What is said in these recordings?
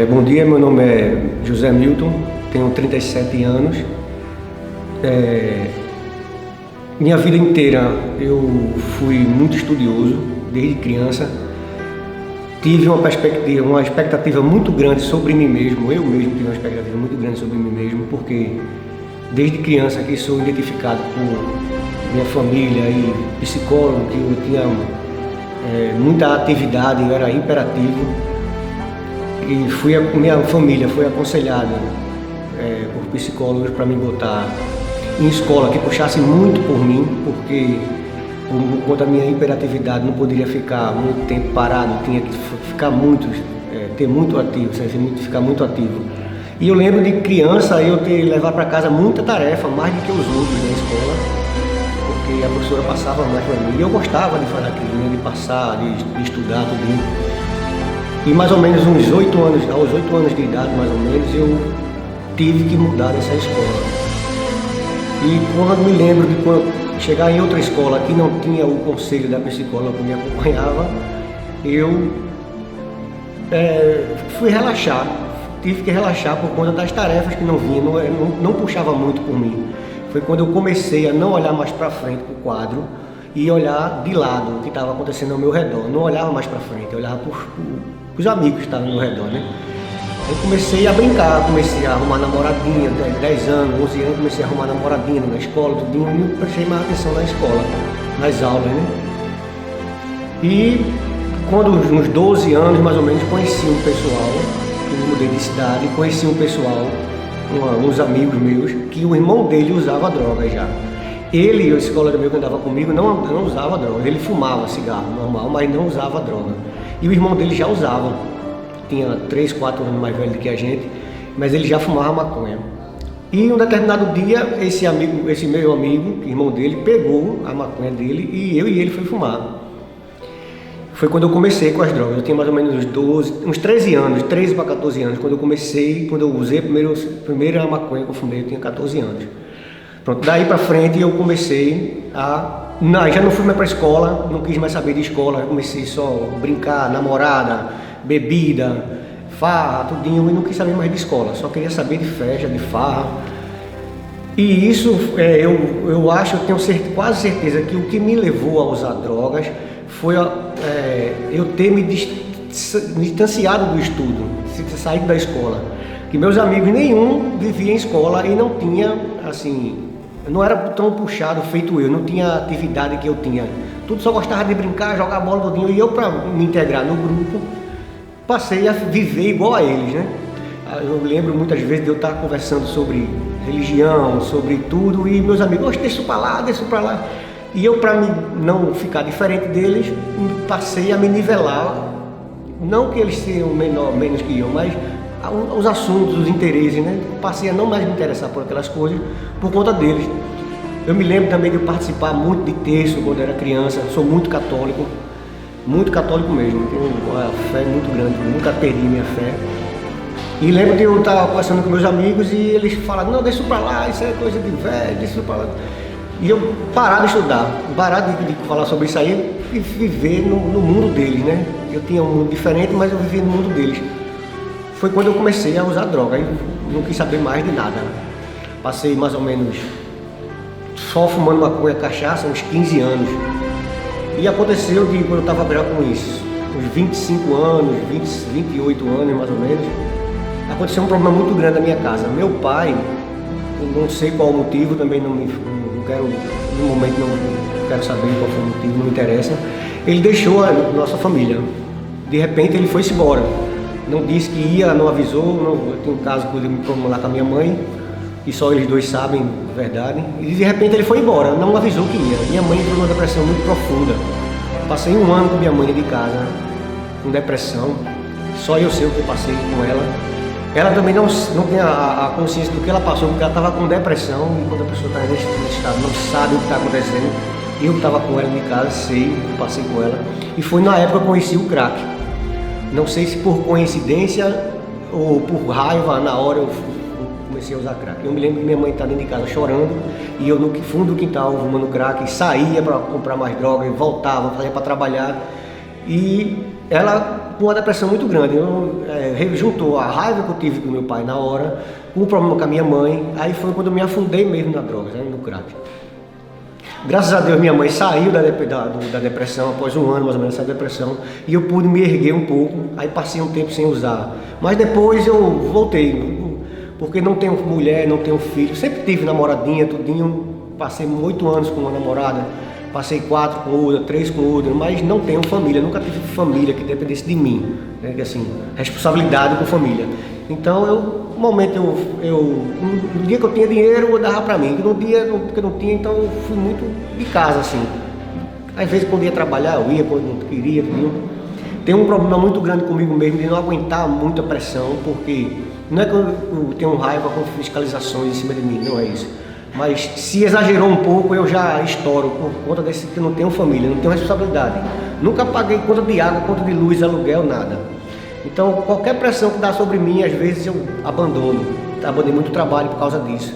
Bom dia, meu nome é José Milton, tenho 37 anos. Minha vida inteira eu fui muito estudioso, desde criança. Tive uma expectativa muito grande sobre mim mesmo, eu mesmo tive uma expectativa muito grande sobre mim mesmo, porque desde criança que sou identificado por minha família e psicólogo, que eu tinha muita atividade, eu era hiperativo. E minha família foi aconselhada por psicólogos para me botar em escola que puxasse muito por mim, porque por conta da minha hiperatividade não poderia ficar muito tempo parado, tinha que ficar ter muito ativo, ficar muito ativo. E eu lembro de criança eu levar para casa muita tarefa, mais do que os outros na escola, porque a professora passava mais para mim. E eu gostava de fazer aquilo, de passar, de estudar tudo. E mais ou menos aos 8 anos de idade, mais ou menos, eu tive que mudar dessa escola. E quando eu me lembro de quando chegar em outra escola que não tinha o conselho da psicóloga que me acompanhava, eu fui relaxar. Tive que relaxar por conta das tarefas que não vinham, não puxava muito por mim. Foi quando eu comecei a não olhar mais para frente para o quadro e olhar de lado o que estava acontecendo ao meu redor. Não olhava mais para frente, eu olhava para os amigos que estavam ao meu redor, né? Eu comecei a brincar, comecei a arrumar namoradinha, 10 anos, 11 anos, comecei a arrumar namoradinha na escola, tudinho, e eu prestei mais atenção na escola, nas aulas, né? E quando uns 12 anos, mais ou menos, conheci um pessoal, eu me mudei de cidade, conheci um pessoal, uns amigos meus, que o irmão dele usava droga já. Ele, esse colega meu que andava comigo, não usava droga, ele fumava cigarro normal, mas não usava droga. E o irmão dele já usava, tinha 3, 4 anos mais velho do que a gente, mas ele já fumava maconha. E um determinado dia, esse meu amigo, irmão dele, pegou a maconha dele e eu e ele foi fumar. Foi quando eu comecei com as drogas, eu tinha mais ou menos uns 13 anos, 13 para 14 anos, quando eu usei a primeira maconha que eu fumei, eu tinha 14 anos. Pronto, daí pra frente eu comecei já não fui mais pra escola, não quis mais saber de escola, comecei só a brincar, namorada, bebida, farra, tudinho, e não quis saber mais de escola, só queria saber de festa, de farra. E isso, eu acho, eu tenho quase certeza que o que me levou a usar drogas foi eu ter me distanciado do estudo, saído da escola. Que meus amigos nenhum vivia em escola e não tinha, assim, não era tão puxado feito eu, não tinha atividade que eu tinha. Tudo só gostava de brincar, jogar bola todinho. E eu, para me integrar no grupo, passei a viver igual a eles, né? Eu lembro muitas vezes de eu estar conversando sobre religião, sobre tudo, e meus amigos, deixa isso para lá, deixa isso para lá. E eu, para não ficar diferente deles, passei a me nivelar. Não que eles sejam menos que eu, mas os assuntos, os interesses, né? Passei a não mais me interessar por aquelas coisas por conta deles. Eu me lembro também de eu participar muito de terço quando era criança. Sou muito católico mesmo. Tenho uma fé muito grande, nunca perdi minha fé. E lembro de eu estar conversando com meus amigos e eles falaram, não, deixa isso pra lá, isso é coisa de velho, deixa isso pra lá. E eu parar de estudar, parar de falar sobre isso aí e viver no mundo deles, né? Eu tinha um mundo diferente, mas eu vivia no mundo deles. Foi quando eu comecei a usar droga, aí não quis saber mais de nada. Passei mais ou menos só fumando maconha, cachaça, uns 15 anos. E aconteceu de quando eu estava já com uns 25 anos, 28 anos mais ou menos, aconteceu um problema muito grande na minha casa. Meu pai, não sei qual o motivo, também não quero, no momento não quero saber qual foi o motivo, não me interessa. Ele deixou a nossa família. De repente ele foi-se embora. Não disse que ia, não avisou, eu tenho um caso que eu me problema lá com a minha mãe, e só eles dois sabem a verdade. E de repente ele foi embora, não avisou que ia. Minha mãe entrou numa depressão muito profunda. Passei um ano com minha mãe de casa, com depressão. Só eu sei o que eu passei com ela. Ela também não tem a consciência do que ela passou, porque ela estava com depressão, e quando a pessoa está nesse estado, não sabe o que está acontecendo. Eu que estava com ela de casa, sei o que passei com ela. E foi na época que eu conheci o crack. Não sei se por coincidência ou por raiva, na hora eu comecei a usar crack. Eu me lembro que minha mãe estava dentro de casa chorando e eu no fundo do quintal fumando crack, saía para comprar mais droga e voltava, fazia para trabalhar. E ela com uma depressão muito grande. Juntou a raiva que eu tive com meu pai na hora, com o problema com a minha mãe, aí foi quando eu me afundei mesmo na droga, né, no crack. Graças a Deus minha mãe saiu da depressão, após um ano mais ou menos saiu da depressão, e eu pude me erguer um pouco, aí passei um tempo sem usar. Mas depois eu voltei, porque não tenho mulher, não tenho filho, sempre tive namoradinha, tudinho, passei 8 anos com uma namorada, passei 4 com outra, 3 com outra, mas não tenho família, nunca tive família que dependesse de mim, né? Assim, responsabilidade com família. Então no momento no dia que eu tinha dinheiro eu dava pra mim, no dia que eu não tinha, então eu fui muito de casa assim. Às vezes quando ia trabalhar eu ia, quando não queria, entendeu? Tem um problema muito grande comigo mesmo de não aguentar muita pressão, porque não é que eu tenho raiva com fiscalizações em cima de mim, não é isso. Mas se exagerou um pouco, eu já estouro por conta desse que eu não tenho família, não tenho responsabilidade. Nunca paguei conta de água, conta de luz, aluguel, nada. Então qualquer pressão que dá sobre mim, às vezes eu abandono. Abandonei muito trabalho por causa disso.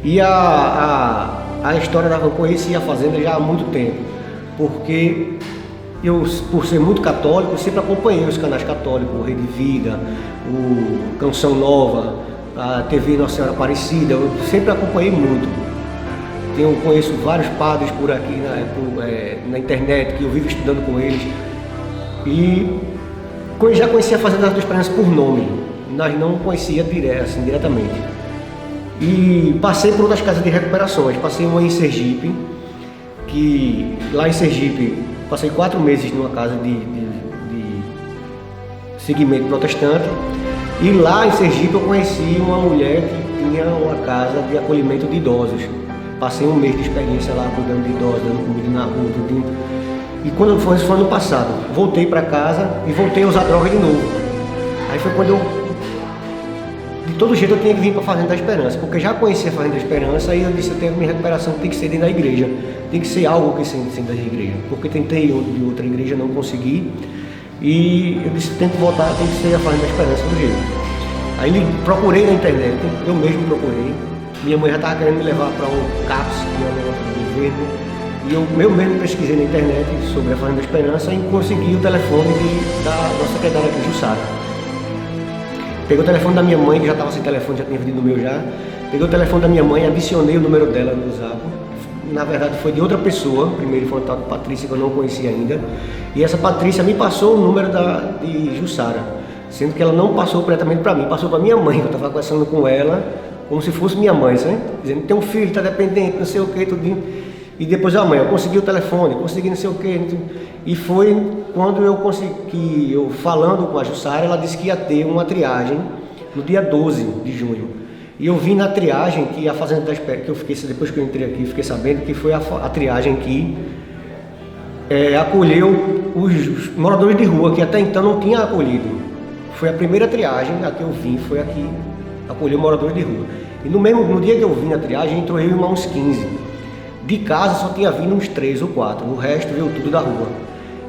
E a história eu conheci a Fazenda já há muito tempo, porque eu, por ser muito católico, sempre acompanhei os canais católicos, o Rede Vida, o Canção Nova, a TV Nossa Senhora Aparecida, eu sempre acompanhei muito. Conheço vários padres por aqui na internet, que eu vivo estudando com eles. E já conhecia a Fazenda da Esperança por nome, mas não conhecia diretamente. E passei por outras casas de recuperações, passei uma em Sergipe, que lá em Sergipe passei 4 meses numa casa de segmento protestante. E lá em Sergipe eu conheci uma mulher que tinha uma casa de acolhimento de idosos. Passei um mês de experiência lá cuidando de idosos, dando comida na rua, tudo. E quando foi isso, foi ano passado, voltei para casa e voltei a usar droga de novo. Aí foi quando de todo jeito eu tinha que vir para a Fazenda da Esperança, porque já conhecia a Fazenda da Esperança e eu disse, minha recuperação tem que ser dentro da igreja, tem que ser algo que seja dentro da igreja, porque tentei de outra igreja, não consegui. E eu disse, tem que voltar, tem que ser a Fazenda da Esperança do jeito. Aí procurei na internet, eu mesmo procurei. Minha mãe já estava querendo me levar para um CAPS, que é um negócio do governo. E eu mesmo pesquisei na internet sobre a Fazenda da Esperança e consegui o telefone da nossa secretária aqui, Jussara. Peguei o telefone da minha mãe, que já estava sem telefone, já tinha vendido o meu já. Peguei o telefone da minha mãe, adicionei o número dela no Zap. Na verdade foi de outra pessoa, primeiro foi uma tal de Patrícia que eu não conhecia ainda. E essa Patrícia me passou o número de Jussara, sendo que ela não passou diretamente para mim, passou para minha mãe, que eu estava conversando com ela, como se fosse minha mãe, sabe? Dizendo, tem um filho, está dependente, não sei o que, tudinho. E depois a mãe, eu consegui o telefone, consegui não sei o que. E foi quando eu consegui, eu falando com a Jussara, ela disse que ia ter uma triagem no dia 12 de junho. E eu vi na triagem que a Fazenda da Esperança, que eu fiquei, depois que eu entrei aqui, fiquei sabendo que foi a triagem que acolheu os moradores de rua, que até então não tinha acolhido. Foi a primeira triagem a que eu vim, foi aqui, acolheu moradores de rua. E no dia que eu vim na triagem, entrou eu e uns 15. De casa só tinha vindo uns 3 ou 4, o resto veio tudo da rua.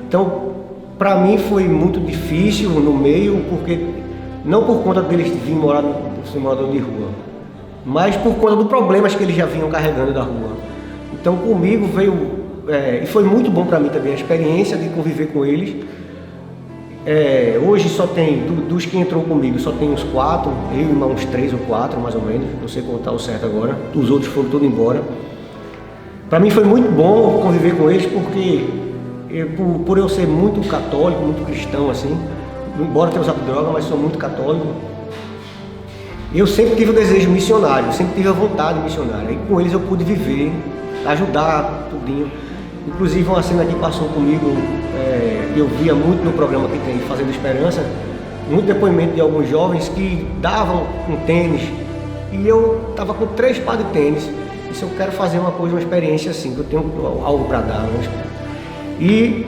Então, para mim foi muito difícil no meio, porque não por conta deles virem morar ser morador de rua, mas por conta dos problemas que eles já vinham carregando da rua. Então comigo veio, e foi muito bom para mim também a experiência de conviver com eles. Hoje só tem, dos que entrou comigo, só tem uns 4, eu e uns 3 ou 4 mais ou menos, não sei contar o certo agora, os outros foram todos embora. Para mim foi muito bom conviver com eles, porque por eu ser muito católico, muito cristão assim, embora tenha usado droga, mas sou muito católico, eu sempre tive o desejo missionário, sempre tive a vontade missionária. E com eles eu pude viver, ajudar, tudinho. Inclusive uma cena que passou comigo, que eu via muito no programa que tem Fazenda Esperança, muito depoimento de alguns jovens que davam um tênis, e eu estava com 3 pares de tênis. E se eu quero fazer uma coisa, uma experiência assim, que eu tenho algo para dar. E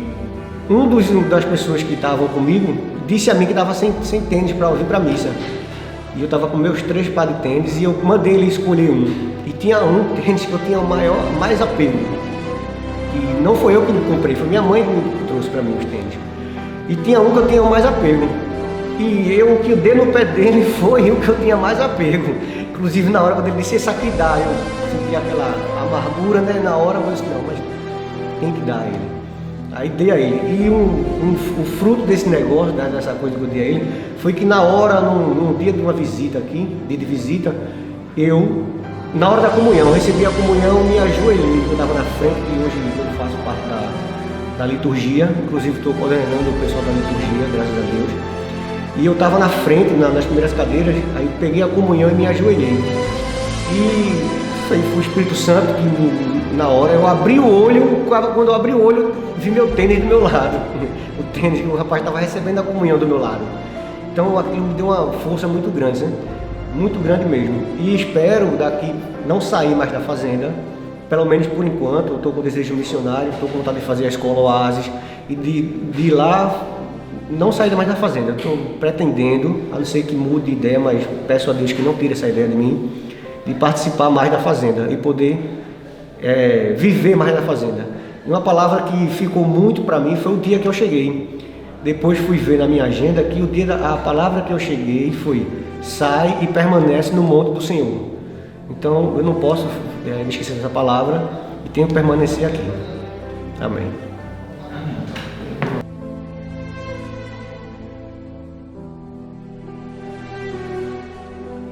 das pessoas que estavam comigo disse a mim que estava sem tênis para vir para a missa. E eu estava com meus 3 pares de tênis e eu mandei ele escolher um. E tinha um tênis que eu tinha mais apego. E não foi eu que me comprei, foi minha mãe que trouxe para mim os tênis. E tinha um que eu tinha mais apego. E o que eu dei no pé dele foi o que eu tinha mais apego. Inclusive na hora quando ele disse, esse aqui dá, eu senti aquela amargura, né? Na hora eu disse, não, mas tem que dar ele. Aí dei a ele. E o fruto desse negócio, dessa coisa que eu dei a ele, foi que na hora, num dia de uma visita aqui, dia de visita, na hora da comunhão, eu recebi a comunhão, me ajoelhei, eu estava na frente, e hoje eu faço parte da liturgia, inclusive estou coordenando o pessoal da liturgia, graças a Deus. E eu estava na frente, nas primeiras cadeiras, aí eu peguei a comunhão e me ajoelhei. E isso aí foi o Espírito Santo que na hora eu abri o olho, quando eu abri o olho, vi meu tênis do meu lado. O tênis que o rapaz estava recebendo a comunhão do meu lado. Então aquilo me deu uma força muito grande, né? Muito grande mesmo. E espero daqui não sair mais da fazenda, pelo menos por enquanto. Eu estou com desejo missionário, estou com vontade de fazer a escola Oasis e de ir lá não sair mais da fazenda. Estou pretendendo, a não ser que mude de ideia, mas peço a Deus que não tire essa ideia de mim, de participar mais da fazenda e poder viver mais da fazenda. Uma palavra que ficou muito para mim foi o dia que eu cheguei. Depois fui ver na minha agenda que a palavra que eu cheguei foi: sai e permanece no monte do Senhor. Então eu não posso me esquecer dessa palavra e tenho que permanecer aqui. Amém.